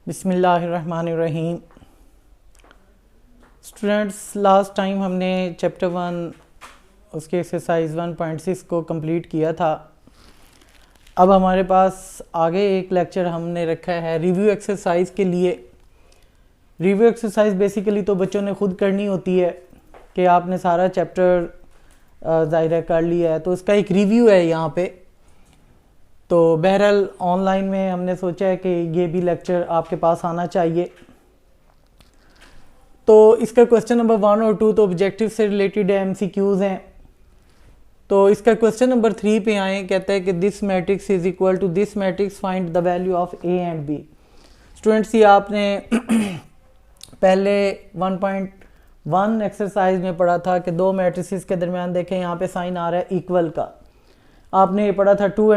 बिस्मिल्लाहिर्रहमानिर्रहीम। Students, last time हमने chapter 1 उसके एक्सरसाइज 1.6 को कंप्लीट किया था। अब हमारे पास आगे एक लेक्चर हमने रखा है रिव्यू एक्सरसाइज के लिए। रिव्यू एक्सरसाइज बेसिकली तो बच्चों ने खुद करनी होती है कि आपने सारा चैप्टर ज़ाहिर कर लिया है, तो इसका एक रिव्यू है यहाँ पे। तो बहरहाल ऑनलाइन में हमने सोचा है कि ये भी लेक्चर आपके पास आना चाहिए। तो इसका क्वेश्चन नंबर 1 और 2 तो ऑब्जेक्टिव से रिलेटेड MCQs हैं। तो इसका क्वेश्चन नंबर 3 पे आए, कहता है कि this matrix is equal to this matrix, find the value of A and B। Students, ये आपने पहले 1.1 एक्सरसाइज में पढ़ा था कि दो मैट्रिसेस के दरमियान देखें यहाँ पे साइन आ रहा है इक्वल का। आपने ये पढ़ा था two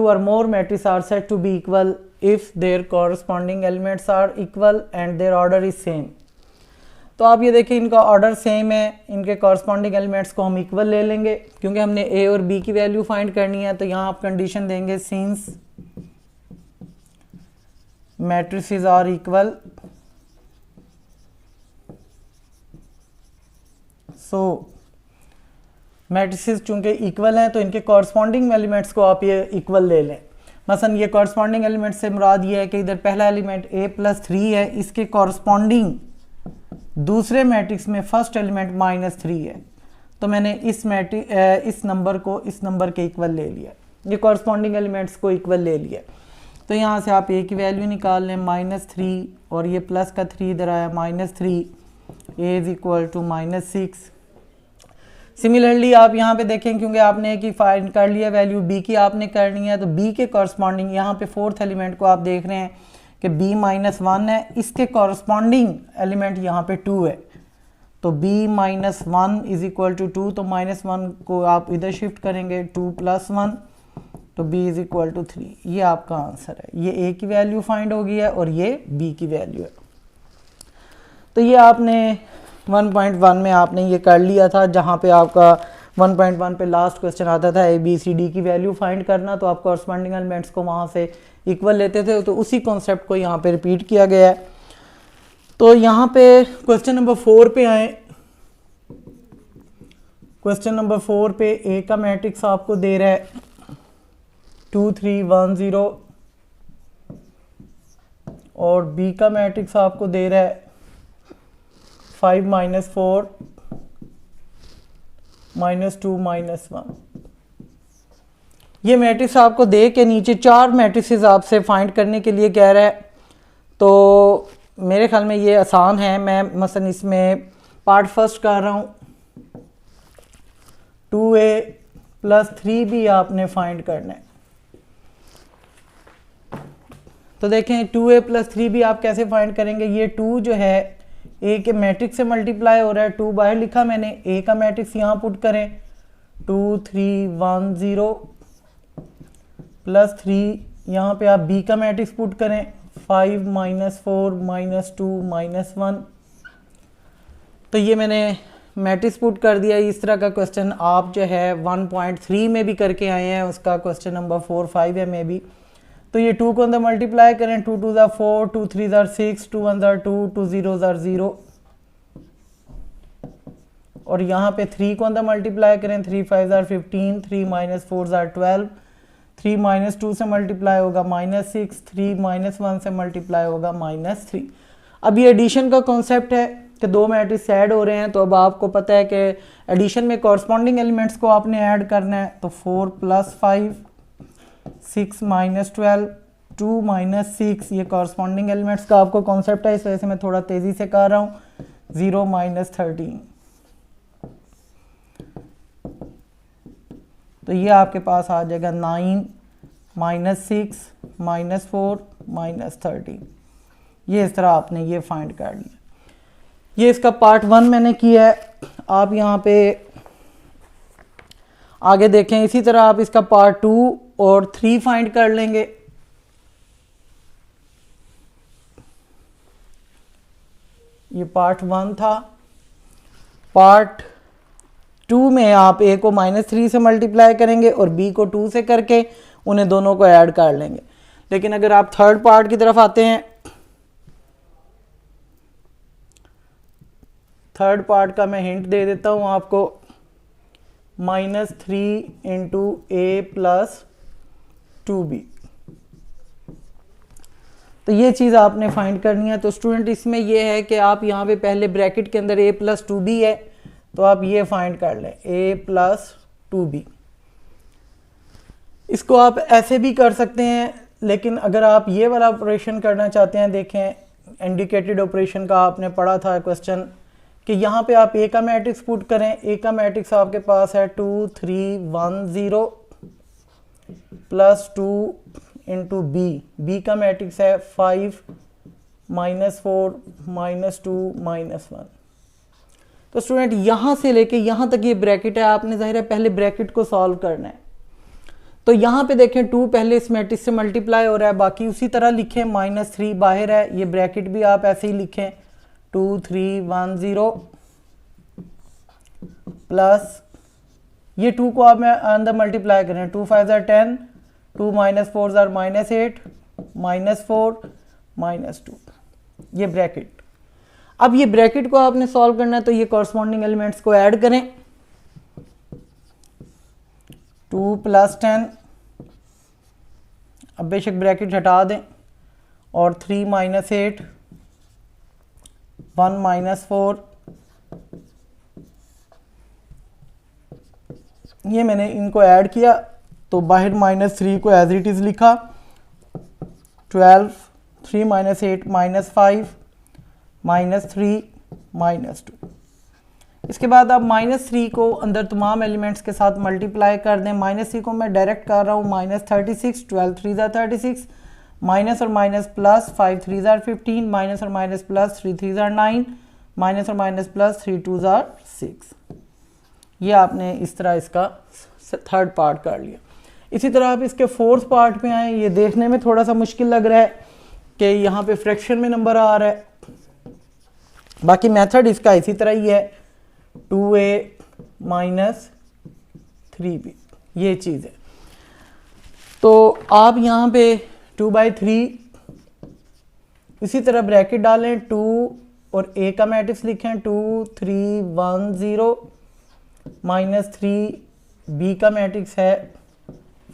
or more matrices are set to be equal if their corresponding elements are equal and their order is same. तो आप ये देखें, इनका ऑर्डर सेम है, इनके कॉरस्पॉन्डिंग एलिमेंट्स को हम इक्वल ले लेंगे क्योंकि हमने A और B की वैल्यू फाइंड करनी है। तो यहाँ आप कंडीशन देंगे since matrices are equal, so matrices चूंकि इक्वल हैं तो इनके कॉरस्पॉन्डिंग एलिमेंट्स को आप ये इक्वल ले लें। मसलन ये कॉरस्पॉन्डिंग एलिमेंट से मुराद ये है कि इधर पहला एलिमेंट A+3 है, इसके कॉरस्पॉन्डिंग दूसरे मैट्रिक्स में फर्स्ट एलिमेंट -3 है। तो मैंने इस नंबर को इस नंबर के इक्वल ले लिया, ये कॉरस्पॉन्डिंग एलिमेंट्स को इक्वल ले लिया। तो यहाँ से आप A की वैल्यू निकाल लें -3 और ये प्लस का 3 इधर आया -3, A is equal to -6। Similarly आप यहाँ पे देखें, क्योंकि आपने A की फाइंड कर लिया, वैल्यू B की आपने करनी है, तो B के कॉरस्पॉन्डिंग यहाँ पे फोर्थ एलिमेंट को आप देख रहे हैं कि B-1 है, इसके कॉरस्पॉन्डिंग एलिमेंट यहाँ पे 2 है। तो B-1 इज इक्वल टू 2, तो -1 को आप इधर शिफ्ट करेंगे, 2 + 1, तो B इज इक्वल टू 3। ये आपका आंसर है। ये A की वैल्यू फाइंड हो गई है और ये B की वैल्यू है। तो ये आपने 1.1 में आपने ये कर लिया था, जहाँ पे आपका 1.1 पे लास्ट क्वेश्चन आता था ABCD की वैल्यू फाइंड करना, तो आप कॉरस्पॉन्डिंग एलिमेंट्स को वहाँ से इक्वल लेते थे। तो उसी कॉन्सेप्ट को यहाँ पे रिपीट किया गया है। तो यहाँ पे क्वेश्चन नंबर 4 पे आए। क्वेश्चन नंबर 4 पे A का मैट्रिक्स आपको दे रहा है 2 3 1 0 और B का मैट्रिक्स आपको दे रहा है 5 -4 -2 -1। ये मैट्रिक्स आपको दे के नीचे 4 मैट्रिसेस आपसे फाइंड करने के लिए कह रहा है। तो मेरे ख्याल में ये आसान है। मैं मसलन इसमें पार्ट फर्स्ट कर रहा हूँ। 2A+3 आपने फाइंड करना है। तो देखें 2A+3 आप कैसे फाइंड करेंगे। ये 2 जो है A के मैट्रिक्स से मल्टीप्लाई हो रहा है, 2 बाहर लिखा मैंने, A का मैट्रिक्स यहाँ पुट करें 2 3 1 0 +3, यहाँ पे आप B का मैट्रिक्स पुट करें 5 -4 -2 -1। तो ये मैंने मैट्रिक्स पुट कर दिया। इस तरह का क्वेश्चन आप जो है 1.3 में भी करके आए हैं, उसका क्वेश्चन नंबर 4 5 है में भी। तो ये 2 को अंदर मल्टीप्लाई करें, 2 2 4 2 3 6 2 1 2 2 0 0 और यहाँ पे 3 को अंदर मल्टीप्लाई करें, 3 5 15 3 -4 12, 3 -2 से मल्टीप्लाई होगा -6, 3 -1 से मल्टीप्लाई होगा -3। अब ये एडिशन का कॉन्सेप्ट है कि दो मैट्रिक्स ऐड हो रहे हैं। तो अब आपको पता है कि एडिशन में कॉरस्पॉन्डिंग एलिमेंट्स को आपने ऐड करना है। तो 4 + 5 6 -12 2 -6, ये कॉरस्पॉन्डिंग एलिमेंट्स का आपको कॉन्सेप्ट है, इस वजह से मैं थोड़ा तेज़ी से कर रहा हूँ। 0 -13, तो ये आपके पास आ जाएगा 9 -6 -4 -13। ये इस तरह आपने ये फाइंड कर लिया। ये इसका पार्ट 1 मैंने किया है। आप यहाँ पे आगे देखें, इसी तरह आप इसका पार्ट 2 और 3 फाइंड कर लेंगे। ये पार्ट 1 था। पार्ट 2 में आप A को -3 से मल्टीप्लाई करेंगे और B को 2 से करके उन्हें दोनों को ऐड कर लेंगे। लेकिन अगर आप थर्ड पार्ट की तरफ आते हैं थर्ड पार्ट का मैं हिंट दे देता हूँ आपको, -3 इंटू ए प्लस 2b। तो ये चीज़ आपने फाइंड करनी है। तो स्टूडेंट इसमें ये है कि आप यहाँ पे पहले ब्रैकेट के अंदर a प्लस 2b है, तो आप ये फाइंड कर लें a प्लस 2b। इसको आप ऐसे भी कर सकते हैं, लेकिन अगर आप ये वाला ऑपरेशन करना चाहते हैं, देखें इंडिकेटेड ऑपरेशन का आपने पढ़ा था क्वेश्चन कि यहाँ पे आप a का मैट्रिक्स पुट करें। a का मैट्रिक्स आपके पास है 2 3 1 0 प्लस 2 इंटू b का मैट्रिक्स है 5 -4 -2 -1। तो स्टूडेंट यहाँ से लेके यहाँ तक ये ब्रैकेट है, आपने जाहिर है पहले ब्रैकेट को सॉल्व करना है। तो यहाँ पे देखें 2 पहले इस मैट्रिक्स से मल्टीप्लाई हो रहा है, बाकी उसी तरह लिखें, -3 बाहर है, ये ब्रैकेट भी आप ऐसे ही लिखें 2 3 1 0 प्लस ये 2 को आप अंदर मल्टीप्लाई करें, 2 5 10, 2 -4 -8 -4 -2, ये ब्रैकेट। अब ये ब्रैकेट को आपने सॉल्व करना है, तो ये कॉरस्पॉन्डिंग एलिमेंट्स को ऐड करें, 2 + 10, अब बेशक ब्रैकेट हटा दें, और 3 - 8 1 - 4, ये मैंने इनको ऐड किया तो बाहर -3 को एज इट इज़ लिखा, 12 3 - 8 -5 -3 -2। इसके बाद आप -3 को अंदर तमाम एलिमेंट्स के साथ मल्टीप्लाई कर दें। -3 को मैं डायरेक्ट कर रहा हूँ, -36, 12 3 36, माइनस और माइनस प्लस 5 3 15, माइनस और माइनस प्लस 3 3 9, माइनस और माइनस प्लस 3 2 6। ये आपने इस तरह इसका थर्ड पार्ट कर लिया। इसी तरह आप इसके फोर्थ पार्ट में आए, ये देखने में थोड़ा सा मुश्किल लग रहा है कि यहाँ पे फ्रैक्शन में नंबर आ रहा है, बाकी मेथड इसका इसी तरह ही है, 2a माइनस 3b, ये चीज़ है। तो आप यहाँ पे 2/3 इसी तरह ब्रैकेट डालें, 2 और a का मैट्रिक्स लिखें 2 3 1 0 -3, b का मैट्रिक्स है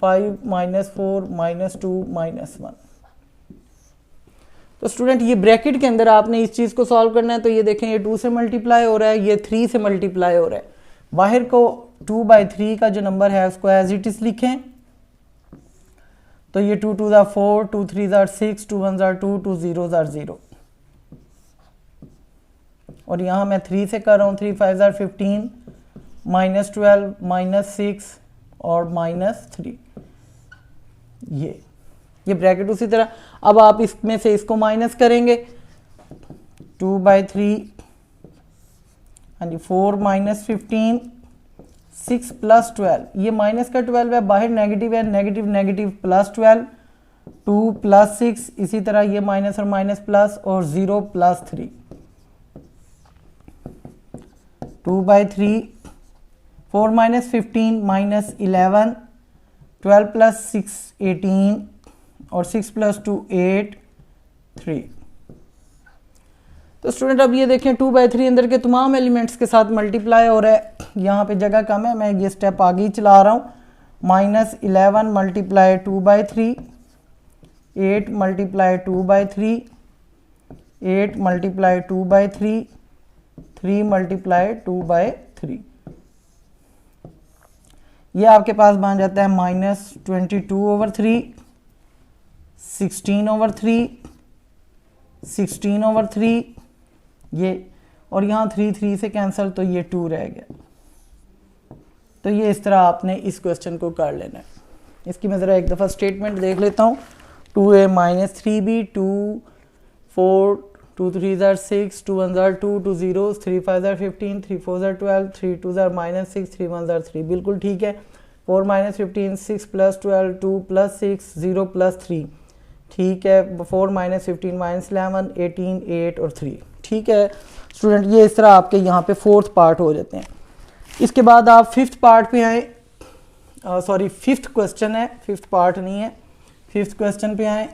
5 -4 -2 -1। तो स्टूडेंट ये ब्रैकेट के अंदर आपने इस चीज़ को सॉल्व करना है। तो ये देखें, ये 2 से मल्टीप्लाई हो रहा है, ये 3 से मल्टीप्लाई हो रहा है। बाहर को 2/3 का जो नंबर है उसको एज इट इज लिखें, तो ये 2 2 4, 2 3 6, 2 1 2, 2 0 0, और यहाँ मैं 3 से कर रहा हूँ, 3 5 15, -12 -6 और -3, ये ब्रैकेट उसी तरह। अब आप इसमें से इसको माइनस करेंगे, 2/3, हाँ जी, 4 -15, 6 + 12, ये माइनस का 12 है, बाहर नेगेटिव है, नेगेटिव नेगेटिव +12, 2 + 6, इसी तरह ये माइनस और माइनस प्लस, और 0 + 3, 2/3, 4 -15 -11, 12 + 6 18, और 6 + 2 8 3। तो स्टूडेंट अब ये देखें, 2/3 अंदर के तमाम एलिमेंट्स के साथ मल्टीप्लाई हो रहा है, यहाँ पे जगह कम है, मैं ये स्टेप आगे ही चला रहा हूँ। -11 × 2/3, 8 × 2/3, 8 × 2/3, 3 × 2/3, ये आपके पास बन जाता है -22/3, 16/3, 16/3, ये, और यहाँ 3 3 से कैंसिल, तो ये 2 रह गया। तो ये इस तरह आपने इस क्वेश्चन को कर लेना है। इसकी मैं ज़रा एक दफ़ा स्टेटमेंट देख लेता हूँ। 2a - 3b, 2 4, 2 3 6, 2 1 2, 2 0, 3 5 15, 3 4 12, 3 2 -6, 3 1 3, बिल्कुल ठीक है। 4 -15, 6 + 12, 2 + 6, 0 + 3, ठीक है। 4 -15 -11, 18, 8 और 3, ठीक है स्टूडेंट। ये इस तरह आपके यहाँ पे फोर्थ पार्ट हो जाते हैं। इसके बाद आप फिफ्थ पार्ट पे आए, सॉरी फिफ्थ क्वेश्चन है, फिफ्थ पार्ट नहीं है, फिफ्थ क्वेश्चन पे आए।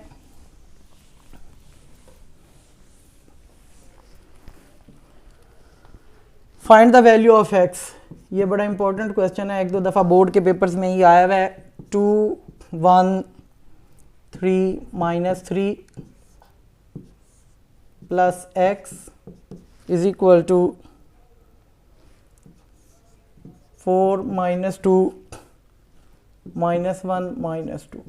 Find the value of x, ये बड़ा इंपॉर्टेंट क्वेश्चन है, एक दो दफ़ा बोर्ड के पेपर्स में ही आया हुआ है। 2 1 3 -3 plus x is equal to 4 -2 -1 -2।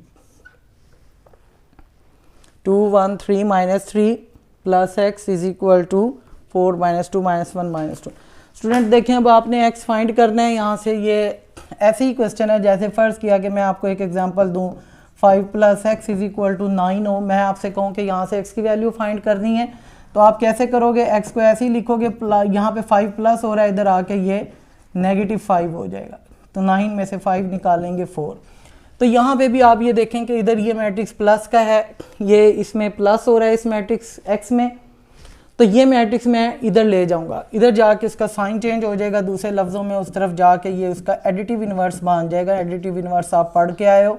2 1 3 -3 plus x is equal to 4 -2 -1 -2। Student देखें, अब आपने एक्स फाइंड करना है यहाँ से। ये ऐसे ही क्वेश्चन है जैसे फ़र्ज़ किया कि मैं आपको एक एग्जांपल दूँ, 5 + x इज इक्वल टू 9 हो, मैं आपसे कहूँ कि यहाँ से x की वैल्यू फाइंड करनी है, तो आप कैसे करोगे? x को ऐसे ही लिखोगे, यहाँ पे 5 प्लस हो रहा है, इधर आके ये -5 हो जाएगा, तो 9 में से 5 निकालेंगे 4। तो यहाँ पे भी आप ये देखें कि इधर ये मैट्रिक्स प्लस का है, ये इसमें प्लस हो रहा है इस मैट्रिक्स x में, तो ये मैट्रिक्स मैं इधर ले जाऊंगा, इधर जाके इसका साइन चेंज हो जाएगा, दूसरे लफ्ज़ों में उस तरफ जाके ये उसका एडिटिव इन्वर्स बन जाएगा। एडिटिव इन्वर्स आप पढ़ के आए हो,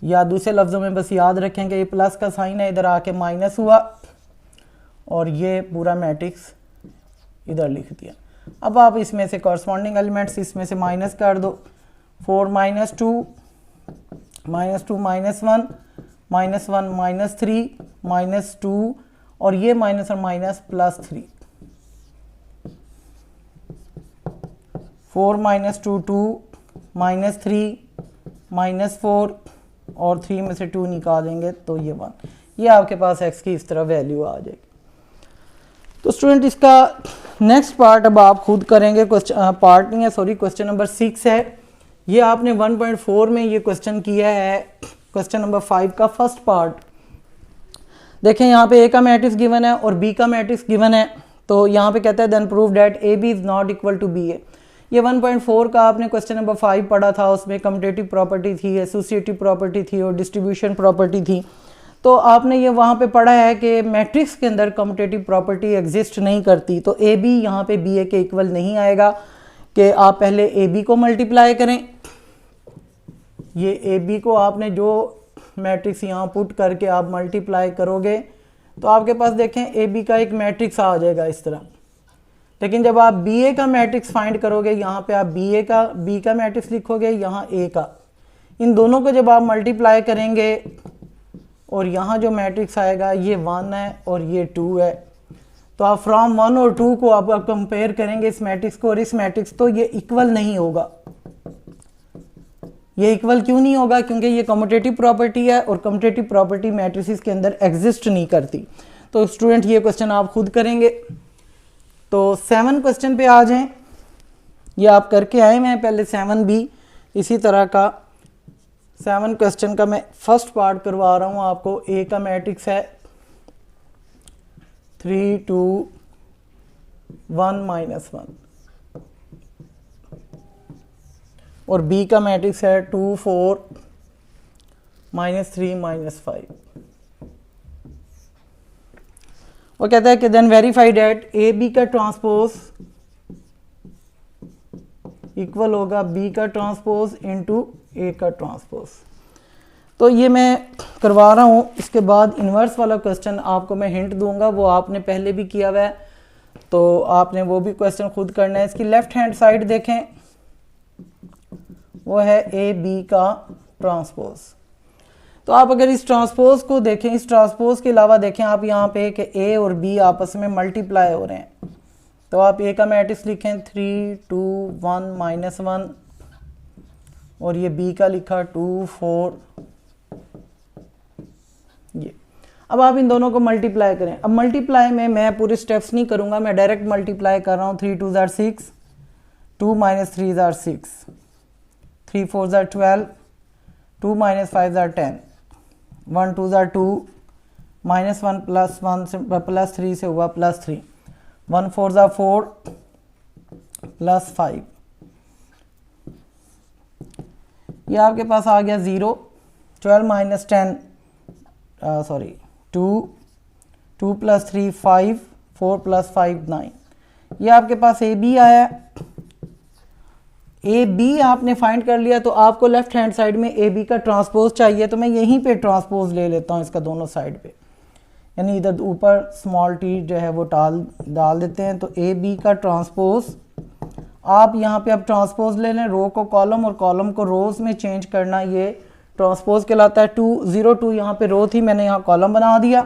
या दूसरे लफ्ज़ों में बस याद रखें कि ये प्लस का साइन है, इधर आके माइनस हुआ और ये पूरा मैट्रिक्स इधर लिख दिया। अब आप इसमें से कॉरस्पॉन्डिंग एलिमेंट्स इसमें से माइनस कर दो, 4 -2 -2 -1 -1 -3 -2 और ये माइनस और माइनस +3, 4 -2 2 -3 -4 और 3 में से 2 निकालेंगे तो ये 1। ये आपके पास x की इस तरह वैल्यू आ जाएगी। तो स्टूडेंट इसका नेक्स्ट पार्ट अब आप खुद करेंगे, पार्ट नहीं है सॉरी, क्वेश्चन नंबर 6 है। ये आपने 1.4 में ये क्वेश्चन किया है, क्वेश्चन नंबर 5 का फर्स्ट पार्ट। देखें यहाँ पे a का मैट्रिक्स गिवन है और b का मैट्रिक्स गिवन है, तो यहाँ पे कहता है then prove that a b is not equal to b a। ये 1.4 का आपने क्वेश्चन नंबर 5 पढ़ा था, उसमें कम्यूटेटिव प्रॉपर्टी थी, एसोसिएटिव प्रॉपर्टी थी और डिस्ट्रीब्यूशन प्रॉपर्टी थी। तो आपने ये वहाँ पे पढ़ा है कि मैट्रिक्स के अंदर कम्यूटेटिव प्रॉपर्टी एग्जिस्ट नहीं करती, तो ए बी यहाँ पे बी ए के इक्वल नहीं आएगा कि आप पहले ए बी को मल्टीप्लाई करें। ये ए बी को आपने जो मैट्रिक्स यहाँ पुट करके आप मल्टीप्लाई करोगे तो आपके पास देखें ए बी का एक मैट्रिक्स आ जाएगा इस तरह। लेकिन जब आप बी ए का मैट्रिक्स फाइंड करोगे, यहाँ पे आप बी का मैट्रिक्स लिखोगे, यहाँ ए का, इन दोनों को जब आप मल्टीप्लाई करेंगे और यहाँ जो मैट्रिक्स आएगा ये 1 है और ये 2 है, तो आप फ्रॉम 1 और 2 को आप कंपेयर करेंगे इस मैट्रिक्स को और इस मैट्रिक्स, तो ये इक्वल नहीं होगा। ये इक्वल क्यों नहीं होगा? क्योंकि ये कम्यूटेटिव प्रॉपर्टी है और कम्यूटेटिव प्रॉपर्टी मैट्रिसेस के अंदर एग्जिस्ट नहीं करती। तो स्टूडेंट ये क्वेश्चन आप खुद करेंगे। तो 7 क्वेश्चन पे आ जाएं, ये आप करके आए हैं पहले 7 भी इसी तरह का। 7 क्वेश्चन का मैं फर्स्ट पार्ट करवा रहा हूँ आपको। ए का मैट्रिक्स है 3 2 1 -1 और बी का मैट्रिक्स है 2 4 -3 -5। वो कहता है कि then verify that A B का ट्रांसपोज इक्वल होगा बी का ट्रांसपोज इनटू ए का ट्रांसपोज। तो ये मैं करवा रहा हूँ। इसके बाद इन्वर्स वाला क्वेश्चन आपको मैं हिंट दूंगा, वो आपने पहले भी किया हुआ है, तो आपने वो भी क्वेश्चन खुद करना है। इसकी लेफ्ट हैंड साइड देखें, वो है ए बी का ट्रांसपोज। तो आप अगर इस ट्रांसपोज को देखें, इस ट्रांसपोज के अलावा देखें आप यहाँ पे कि ए और बी आपस में मल्टीप्लाई हो रहे हैं, तो आप ए का मैट्रिक्स लिखें 3 2 1 -1 और ये बी का लिखा 2 4 ये। अब आप इन दोनों को मल्टीप्लाई करें। अब मल्टीप्लाई में मैं पूरे स्टेप्स नहीं करूंगा, मैं डायरेक्ट मल्टीप्लाई कर रहा हूँ। 3 2 = 6, 2 - 3 = 6, 3 4 = 12, 2 - 5 = 10, 1 2 = 2, -1 + 1 से +3 से हुआ +3, 1 4 = 4 +5। ये आपके पास आ गया 0। 12 - 10 सॉरी 2 2 + 3 5 4 + 5 9। ये आपके पास ए बी आया। ए बी आपने फाइंड कर लिया, तो आपको लेफ्ट हैंड साइड में ए बी का ट्रांसपोज चाहिए, तो मैं यहीं पे ट्रांसपोज ले लेता हूँ इसका दोनों साइड पे, यानी इधर ऊपर स्मॉल टी जो है वो डाल देते हैं। तो ए बी का ट्रांसपोज आप यहाँ पे अब ट्रांसपोज ले लें, रो को कॉलम और कॉलम को रोज में चेंज करना, ये ट्रांसपोज कहलाता है। 202 यहाँ पे रो थी, मैंने यहाँ कॉलम बना दिया।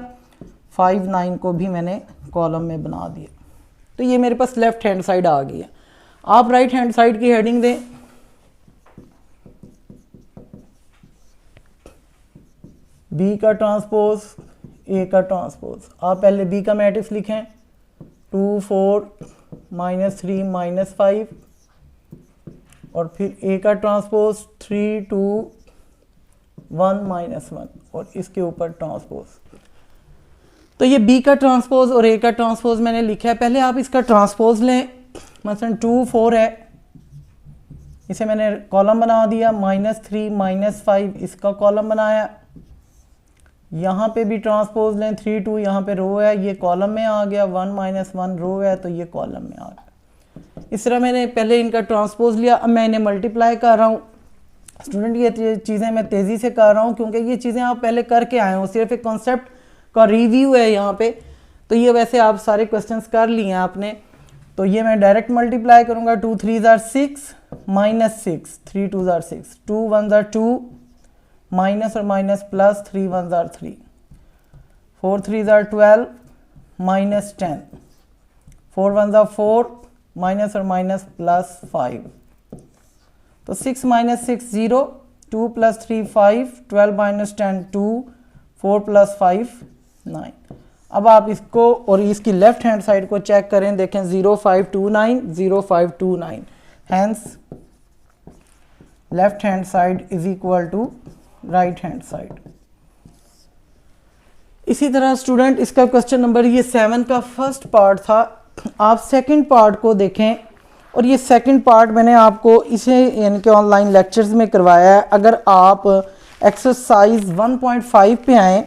59 को भी मैंने कॉलम में बना दिया। तो ये मेरे पास लेफ्ट हैंड साइड आ गई है। आप राइट हैंड साइड की हेडिंग दें, बी का ट्रांसपोज ए का ट्रांसपोज। आप पहले बी का मैट्रिक्स लिखें, 2 4 -3 -5, और फिर ए का ट्रांसपोज 3 2 1 -1, और इसके ऊपर ट्रांसपोज। तो ये बी का ट्रांसपोज और ए का ट्रांसपोज मैंने लिखा है। पहले आप इसका ट्रांसपोज लें, मसलन 2 4 है, इसे मैंने कॉलम बना दिया, -3 -5 इसका कॉलम बनाया। यहाँ पे भी ट्रांसपोज लें, 3 2 यहाँ पे रो है, ये कॉलम में आ गया, 1 -1 रो है तो ये कॉलम में आ गया। इस तरह मैंने पहले इनका ट्रांसपोज लिया। अब मैं इन्हें मल्टीप्लाई कर रहा हूँ। स्टूडेंट ये चीज़ें मैं तेज़ी से कर रहा हूँ क्योंकि ये चीज़ें आप पहले करके आए हो, सिर्फ एक कॉन्सेप्ट का रिव्यू है यहाँ पे। तो ये वैसे आप सारे क्वेश्चंस कर लिए हैं आपने। तो ये मैं डायरेक्ट मल्टीप्लाई करूँगा, 2 3 6 -6, 3 2 6, 2 1 2, माइनस और माइनस प्लस, 3 1 3, 4 3 12, -10, 4 1 4, माइनस और माइनस प्लस 5। तो 6 -6 0, 2 + 3 5, 12 - 10 2, 4 + 5 9। अब आप इसको और इसकी लेफ्ट हैंड साइड को चेक करें, देखें 0 5 2 9, 0 5 2 9, hence left hand side is equal to right hand side. इसी तरह स्टूडेंट इसका क्वेश्चन नंबर ये 7 का फर्स्ट पार्ट था। आप सेकंड पार्ट को देखें, और ये सेकंड पार्ट मैंने आपको इसे यानी कि ऑनलाइन लेक्चर्स में करवाया है। अगर आप एक्सरसाइज 1.5 पे आएँ,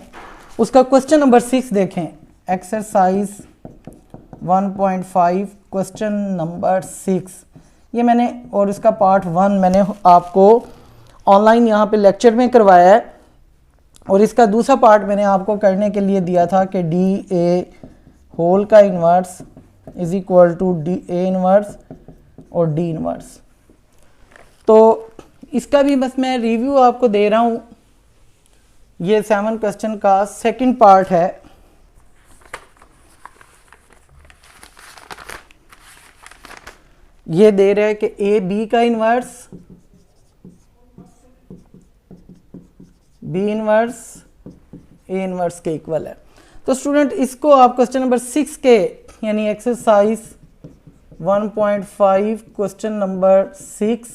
उसका क्वेश्चन नंबर 6 देखें, एक्सरसाइज 1.5 क्वेश्चन नंबर 6, ये मैंने और इसका पार्ट 1 मैंने आपको ऑनलाइन यहाँ पे लेक्चर में करवाया है। और इसका दूसरा पार्ट मैंने आपको करने के लिए दिया था कि DA होल का inverse is equal to DA inverse और D इन्वर्स। तो इसका भी बस मैं रिव्यू आपको दे रहा हूँ। ये 7 क्वेश्चन का सेकंड पार्ट है। ये दे रहा है कि AB का inverse, B inverse A inverse के इक्वल है। तो स्टूडेंट इसको आप क्वेश्चन नंबर 6 के यानी एक्सरसाइज 1.5 क्वेश्चन नंबर 6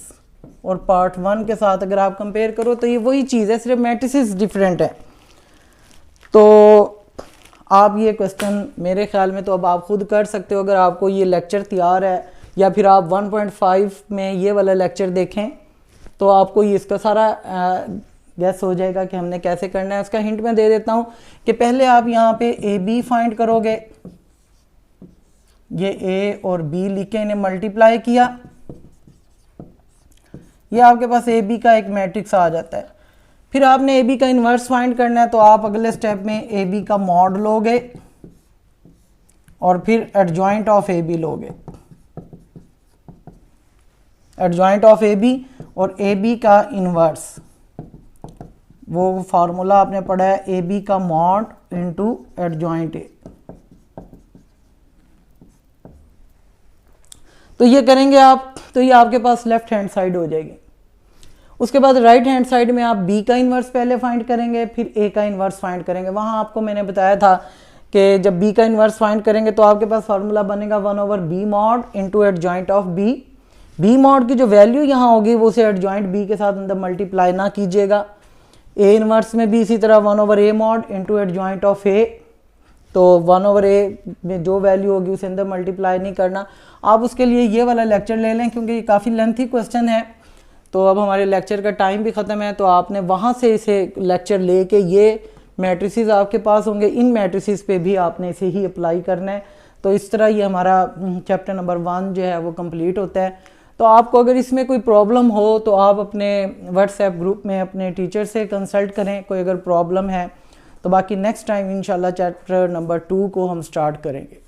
और पार्ट 1 के साथ अगर आप कंपेयर करो तो ये वही चीज़ है, सिर्फ मैट्रिसेस डिफरेंट है। तो आप ये क्वेश्चन मेरे ख्याल में तो अब आप खुद कर सकते हो। अगर आपको ये लेक्चर तैयार है या फिर आप 1.5 में ये वाला लेक्चर देखें तो आपको ये इसका सारा गैस हो जाएगा कि हमने कैसे करना है। उसका हिंट मैं दे देता हूँ कि पहले आप यहाँ पे AB फाइंड करोगे, ये A और B लिख के इन्हें मल्टीप्लाई किया, ये आपके पास AB का एक मैट्रिक्स आ जाता है। फिर आपने AB का इन्वर्स फाइंड करना है, तो आप अगले स्टेप में AB का मॉड लोगे और फिर एडजॉइंट ऑफ AB लोगे, एडजॉइंट ऑफ AB और AB का इन्वर्स, वो फार्मूला आपने पढ़ा है AB का मॉड इनटू एडजॉइंट A। तो ये करेंगे आप, तो ये आपके पास लेफ्ट हैंड साइड हो जाएगी। उसके बाद राइट हैंड साइड में आप B का इन्वर्स पहले फाइंड करेंगे, फिर A का इन्वर्स फाइंड करेंगे। वहां आपको मैंने बताया था कि जब B का इन्वर्स फाइंड करेंगे तो आपके पास फार्मूला बनेगा 1/B mod into adjoint of B। B mod की जो वैल्यू यहाँ होगी वो उसे एडजॉइंट B के साथ अंदर मल्टीप्लाई ना कीजिएगा। A इन्वर्स में भी इसी तरह 1/A mod into adjoint of A, तो 1/A में जो वैल्यू होगी उसे अंदर मल्टीप्लाई नहीं करना। आप उसके लिए ये वाला लेक्चर ले लें क्योंकि ये काफ़ी लेंथी क्वेश्चन है। तो अब हमारे लेक्चर का टाइम भी ख़त्म है, तो आपने वहाँ से इसे लेक्चर ले के ये मैट्रिसेस आपके पास होंगे, इन मैट्रिसेस पे भी आपने इसे ही अप्लाई करना है। तो इस तरह ये हमारा चैप्टर नंबर 1 जो है वो कंप्लीट होता है। तो आपको अगर इसमें कोई प्रॉब्लम हो तो आप अपने व्हाट्सएप ग्रुप में अपने टीचर से कंसल्ट करें कोई अगर प्रॉब्लम है। तो बाकी नेक्स्ट टाइम इंशाल्लाह चैप्टर नंबर 2 को हम स्टार्ट करेंगे।